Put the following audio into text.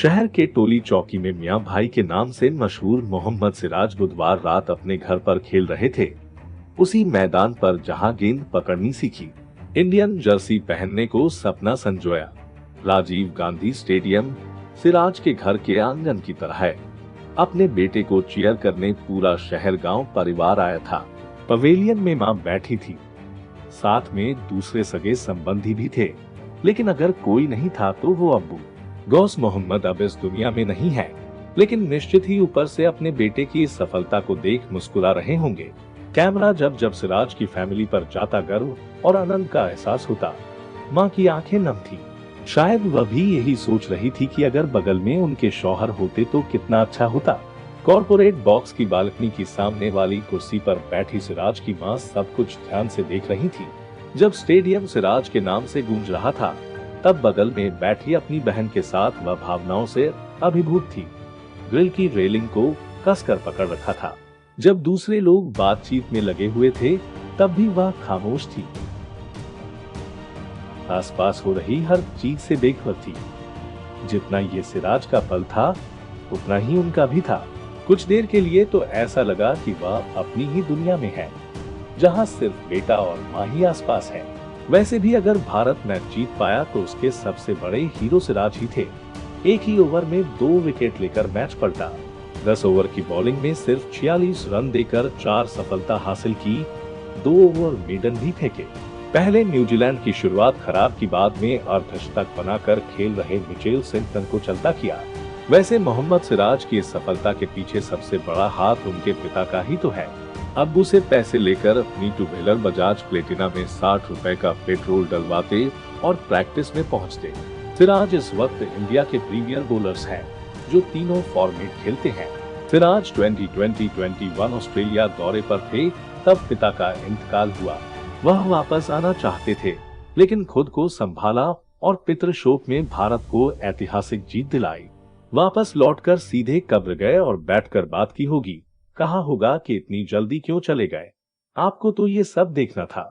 शहर के टोली चौकी में मियां भाई के नाम से मशहूर मोहम्मद सिराज बुधवार रात अपने घर पर खेल रहे थे। उसी मैदान पर जहां गेंद पकड़नी सीखी, इंडियन जर्सी पहनने को सपना संजोया। राजीव गांधी स्टेडियम सिराज के घर के आंगन की तरह है। अपने बेटे को चीयर करने पूरा शहर गांव परिवार आया था। पवेलियन में मां बैठी थी, साथ में दूसरे सगे संबंधी भी थे, लेकिन अगर कोई नहीं था तो वो अब्बू गौस मोहम्मद अब इस दुनिया में नहीं है, लेकिन निश्चित ही ऊपर से अपने बेटे की इस सफलता को देख मुस्कुरा रहे होंगे। कैमरा जब जब सिराज की फैमिली पर जाता, गर्व और आनंद का एहसास होता। मां की आंखें नम थी। शायद वह भी यही सोच रही थी कि अगर बगल में उनके शौहर होते तो कितना अच्छा होता। कॉर्पोरेट बॉक्स की बालकनी की सामने वाली कुर्सी पर बैठी सिराज की मां सब कुछ ध्यान से देख रही थी। जब स्टेडियम सिराज के नाम से गूंज रहा था, तब बगल में बैठी अपनी बहन के साथ वह भावनाओं से अभिभूत थी। ग्रिल की रेलिंग को कसकर पकड़ रखा था। जब दूसरे लोग बातचीत में लगे हुए थे, तब भी वह खामोश थी। आसपास हो रही हर चीज से बेखबर थी। जितना ये सिराज का पल था, उतना ही उनका भी था। कुछ देर के लिए तो ऐसा लगा कि वह अपनी ही दुनिया में है, जहां सिर्फ बेटा और मां ही आसपास है। वैसे भी अगर भारत मैच जीत पाया तो उसके सबसे बड़े हीरो सिराज ही थे। एक ही ओवर में 2 विकेट लेकर मैच पलटा। 10 ओवर की बॉलिंग में सिर्फ 46 रन देकर 4 सफलता हासिल की। 2 ओवर मेडन भी फेंके। पहले न्यूजीलैंड की शुरुआत खराब की, बाद में अर्धशतक बनाकर खेल रहे मिचेल सेंटन को चलता किया। वैसे मोहम्मद सिराज की इस सफलता के पीछे सबसे बड़ा हाथ उनके पिता का ही तो है। अब्बू से पैसे लेकर अपनी टू व्हीलर बजाज प्लेटिना में 60 रुपए का पेट्रोल डलवाते और प्रैक्टिस में पहुंचते। सिराज इस वक्त इंडिया के प्रीमियर बॉलर्स हैं, जो तीनों फॉर्मेट खेलते हैं। सिराज 2020-21 ऑस्ट्रेलिया दौरे पर थे, तब पिता का इंतकाल हुआ। वह वापस आना चाहते थे, लेकिन खुद को संभाला और पितृशोक में भारत को ऐतिहासिक जीत दिलाई। वापस लौटकर सीधे कब्र गए और बैठकर बात की होगी। कहा होगा कि इतनी जल्दी क्यों चले गए, आपको तो ये सब देखना था।